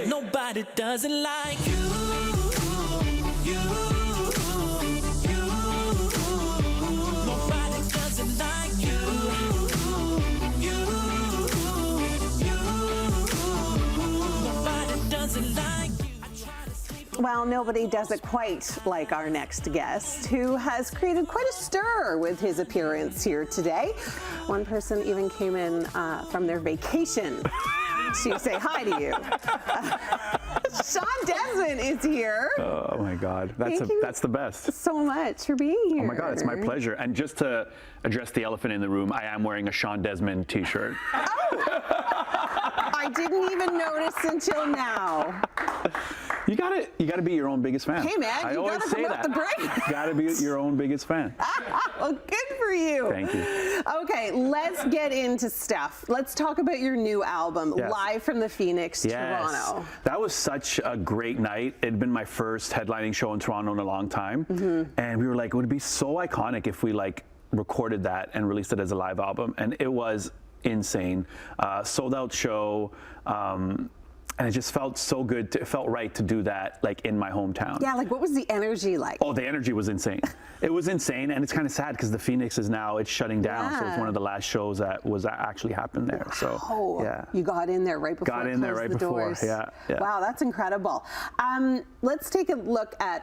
Nobody doesn't like you. Nobody doesn't like you. Nobody doesn't like you. Well, nobody does it quite like our next guest, who has created quite a stir with his appearance here today. One person even came in from their vacation to say hi to you. Shawn Desman is here. Oh my God, that's the best. So much for being here. Oh my God, it's my pleasure. And just to address the elephant in the room, I am wearing a Shawn Desman t-shirt. Oh! I didn't even notice until now. You gotta be your own biggest fan. Hey man, you gotta promote the brand. You gotta be your own biggest fan. Well, good for you. Thank you. Okay, let's get into stuff. Let's talk about your new album, Yes. Live from the Phoenix, Toronto. That was such a great night. It had been my first headlining show in Toronto in a long time. And we were like, it would be so iconic if we like recorded that and released it as a live album. And it was insane. Sold out show. And it just felt so good. It felt right to do that, like in my hometown. Yeah, like what was the energy like? Oh, the energy was insane. It was insane, and it's kind of sad because the Phoenix is now shutting down. Yeah. So it's one of the last shows that was actually happened there. So yeah, You got in there right before. got in there right before. Doors. Yeah. Wow, that's incredible. Let's take a look at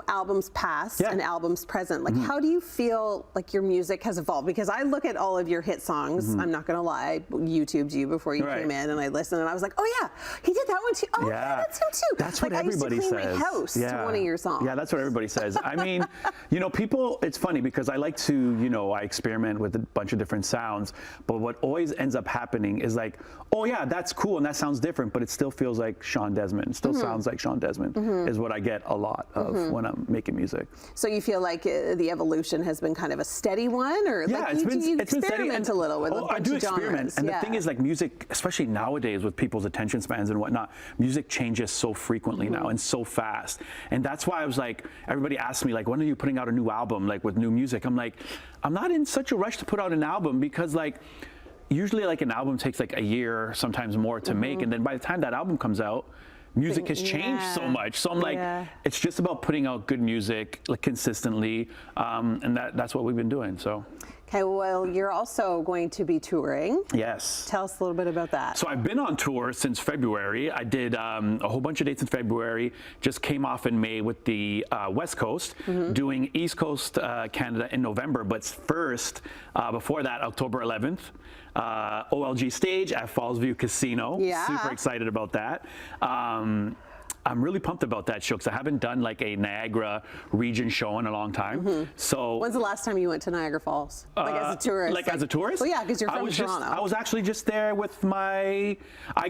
albums past and albums present. Like, how do you feel like your music has evolved? Because I look at all of your hit songs. I'm not gonna lie, I YouTubed you before you came in, and I listened, and I was like, oh yeah, he did that one too. Oh yeah, that's him too. That's like, what everybody I used to clean says. my house to one of your songs. Yeah, that's what everybody says. I mean, people, it's funny because I like to, I experiment with a bunch of different sounds, but what always ends up happening is like, oh yeah, that's cool and that sounds different, but it still feels like Shawn Desman. It still sounds like Shawn Desman is what I get a lot of when I'm making music. So you feel like the evolution has been kind of a steady one, or yeah, like it's you been experiment a little with a bunch I do of genres. experiment, and the thing is, like music, especially nowadays with people's attention spans and whatnot, music changes so frequently now and so fast, and that's why I was like, everybody asks me like, when are you putting out a new album, like with new music? I'm like, I'm not in such a rush to put out an album because like, usually like an album takes like a year, sometimes more to make, and then by the time that album comes out, music has changed so much. So I'm like, it's just about putting out good music like consistently, and that's what we've been doing. So. Okay, well, you're also going to be touring. Yes. Tell us a little bit about that. So I've been on tour since February. I did a whole bunch of dates in February, just came off in May with the West Coast, doing East Coast Canada in November, but first, before that, October 11th, OLG Stage at Fallsview Casino. Yeah. Super excited about that. I'm really pumped about that show because I haven't done like a Niagara region show in a long time. So when's the last time you went to Niagara Falls? Like as a tourist? Like as a tourist? Well, yeah, because you're from Toronto. I was actually just there with I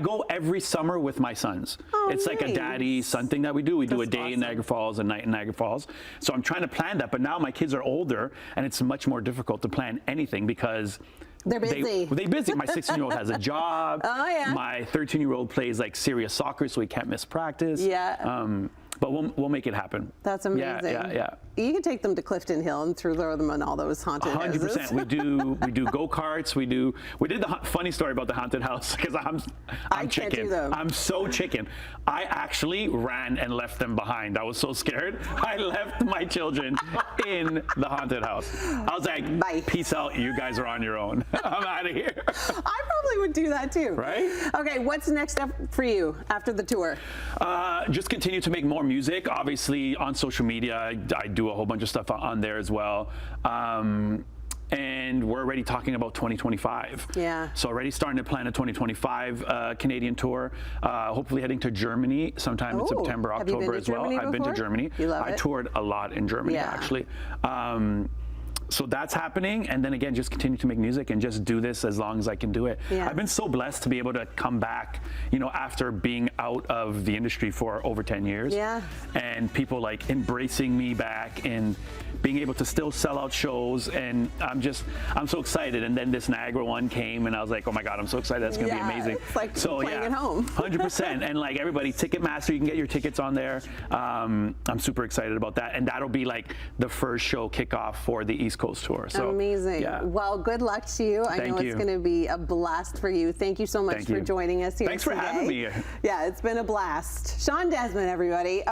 go every summer with my sons. It's like a daddy-son thing that we do. We do a day in Niagara Falls, a night in Niagara Falls. So I'm trying to plan that, but now my kids are older and it's much more difficult to plan anything because they're busy. They're busy. My 16-year-old has a job. Oh, yeah. My 13-year-old plays like serious soccer, so he can't miss practice. Yeah. But we'll make it happen. That's amazing. Yeah. You can take them to Clifton Hill and throw them on all those haunted houses. 100%. We do go-karts. We did the funny story about the haunted house because I'm chicken. Can't do them. I'm so chicken. I actually ran and left them behind. I was so scared. I left my children in the haunted house. I was like, bye. Peace out. You guys are on your own. I'm out of here. I probably would do that too. Right? Okay, what's next up for you after the tour? Just continue to make more music. Obviously, on social media, I do a whole bunch of stuff on there as well. And we're already talking about 2025. Yeah. So already starting to plan a 2025 Canadian tour. Hopefully heading to Germany sometime in September, October as well. I've been to Germany. You love it? I toured a lot in Germany actually. So that's happening, and then again, just continue to make music and just do this as long as I can do it. Yeah. I've been so blessed to be able to come back, after being out of the industry for over 10 years. Yeah. And people like embracing me back and being able to still sell out shows, and I'm so excited. And then this Niagara one came, and I was like, oh my God, I'm so excited. That's gonna be amazing. It's like playing at home. 100%. And like everybody, Ticketmaster, you can get your tickets on there. I'm super excited about that, and that'll be like the first show kickoff for the East Coast tour. So amazing. Yeah. Well, good luck to you. I know it's going to be a blast for you. Thank you so much for joining us here Thanks for today. having me. Yeah, it's been a blast. Shawn Desman, everybody.